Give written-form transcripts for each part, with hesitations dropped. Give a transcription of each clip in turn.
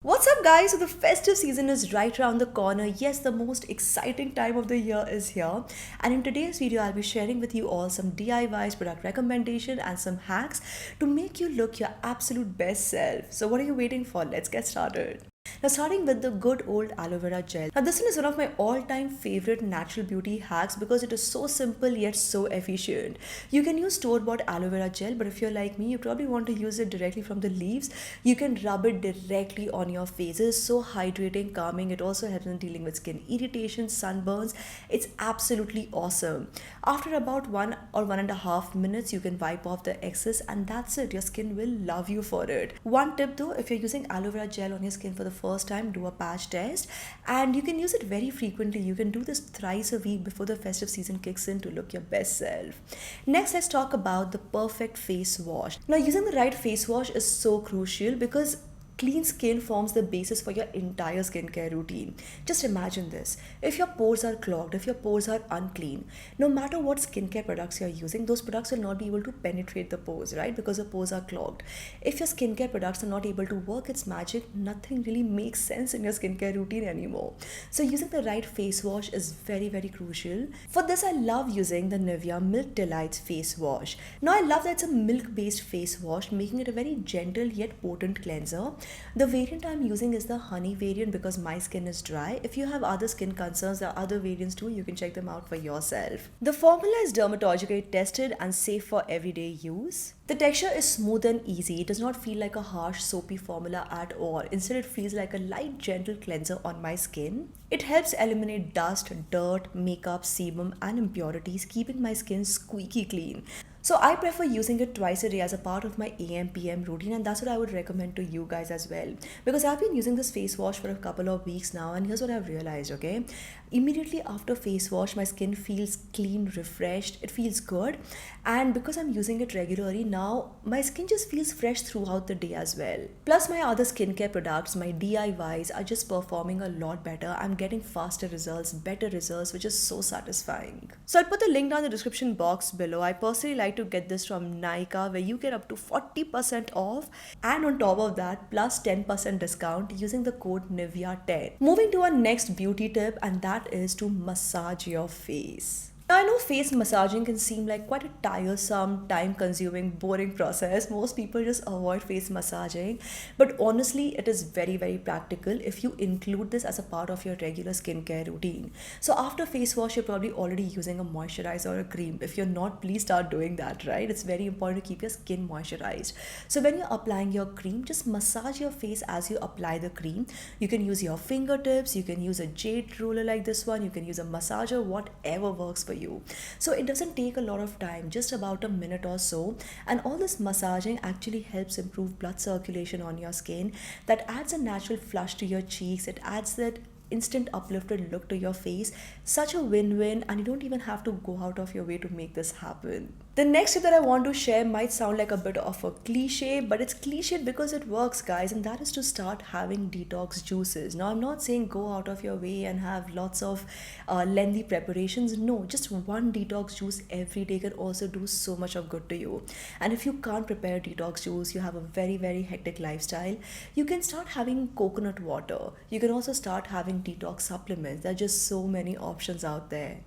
What's up, guys? So, the festive season is right around the corner. Yes, the most exciting time of the year is here. And in today's video, I'll be sharing with you all some DIYs, product recommendation, and some hacks to make you look your absolute best self. So, what are you waiting for? Let's get started. Now, starting with the good old aloe vera gel. Now, this one is one of my all-time favorite natural beauty hacks because it is so simple yet so efficient. You can use store-bought aloe vera gel, but if you're like me, you probably want to use it directly from the leaves. You can rub it directly on your face. It is so hydrating, calming. It also helps in dealing with skin irritation, sunburns. It's absolutely awesome. After about 1 or 1.5 minutes, you can wipe off the excess, and that's it. Your skin will love you for it. One tip though, if you're using aloe vera gel on your skin for the first time, do a patch test, and you can use it very frequently. You can do this thrice a week before the festive season kicks in to look your best self. Next, let's talk about the perfect face wash. Now, using the right face wash is so crucial because clean skin forms the basis for your entire skincare routine. Just imagine this. If your pores are clogged, if your pores are unclean, no matter what skincare products you're using, those products will not be able to penetrate the pores, right? Because the pores are clogged. If your skincare products are not able to work its magic, nothing really makes sense in your skincare routine anymore. So using the right face wash is very, very crucial. For this, I love using the Nivea Milk Delights face wash. Now, I love that it's a milk-based face wash, making it a very gentle yet potent cleanser. The variant I'm using is the honey variant because my skin is dry. If you have other skin concerns, there are other variants too. You can check them out for yourself. The formula is dermatologically tested and safe for everyday use. The texture is smooth and easy. It does not feel like a harsh soapy formula at all. Instead, it feels like a light, gentle cleanser on my skin. It helps eliminate dust, dirt, makeup, sebum, and impurities, keeping my skin squeaky clean. So I prefer using it twice a day as a part of my AM PM routine, and that's what I would recommend to you guys as well. Because I've been using this face wash for a couple of weeks now, and here's what I've realized, okay? Immediately after face wash, my skin feels clean, refreshed, it feels good. And because I'm using it regularly now, my skin just feels fresh throughout the day as well. Plus, my other skincare products, my DIYs, are just performing a lot better. I'm getting faster results, better results, which is so satisfying. So I'll put the link down in the description box below. I personally like to get this from Nykaa, where you get up to 40% off, and on top of that, plus 10% discount using the code Nivea10. Moving to our next beauty tip, and that is to massage your face. Now, I know face massaging can seem like quite a tiresome, time consuming, boring process. Most people just avoid face massaging. But honestly, it is very, very practical if you include this as a part of your regular skincare routine. So, after face wash, you're probably already using a moisturizer or a cream. If you're not, please start doing that, right? It's very important to keep your skin moisturized. So, when you're applying your cream, just massage your face as you apply the cream. You can use your fingertips, you can use a jade roller like this one, you can use a massager, whatever works for you. So it doesn't take a lot of time, just about a minute or so. And all this massaging actually helps improve blood circulation on your skin. That adds a natural flush to your cheeks. It adds that instant uplifted look to your face. Such a win-win, and you don't even have to go out of your way to make this happen. The next tip that I want to share might sound like a bit of a cliche, but it's cliched because it works, guys, and that is to start having detox juices. Now, I'm not saying go out of your way and have lots of lengthy preparations. No, just one detox juice every day can also do so much of good to you. And if you can't prepare detox juice, you have a very, very hectic lifestyle, you can start having coconut water. You can also start having detox supplements. There are just so many options out there.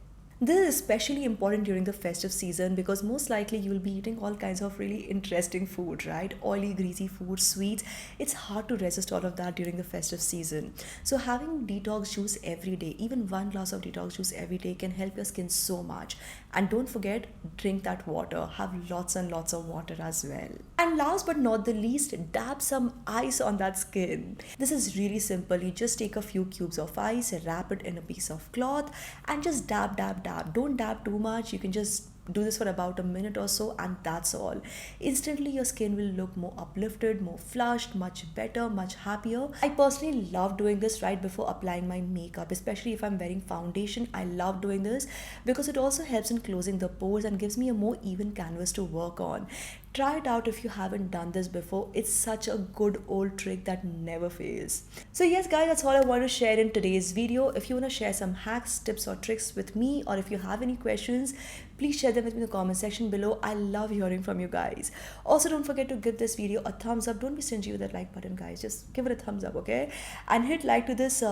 This is especially important during the festive season because most likely you will be eating all kinds of really interesting food, right? Oily, greasy food, sweets. It's hard to resist all of that during the festive season. So having detox juice every day, even one glass of detox juice every day, can help your skin so much. And don't forget, drink that water. Have lots and lots of water as well. And last but not the least, dab some ice on that skin. This is really simple. You just take a few cubes of ice, wrap it in a piece of cloth, and just dab, dab, dab. Don't dab too much. You can just do this for about a minute or so, and that's all. Instantly your skin will look more uplifted, more flushed, much better, much happier. I personally love doing this right before applying my makeup, especially if I'm wearing foundation. I love doing this because it also helps in closing the pores and gives me a more even canvas to work on. Try it out if you haven't done this before. It's such a good old trick that never fails. So yes guys, that's all I want to share in today's video. If you want to share some hacks, tips or tricks with me, or if you have any questions, please share them with me in the comment section below. I love hearing from you guys. Also, don't forget to give this video a thumbs up. Don't be stingy with that like button guys. Just give it a thumbs up, okay? And hit like to this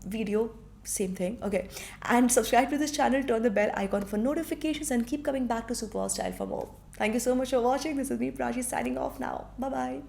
video, same thing, okay? And subscribe to this channel, turn the bell icon for notifications, and keep coming back to Super Style for more. Thank you so much for watching. This is me, Prachi, signing off now. Bye bye.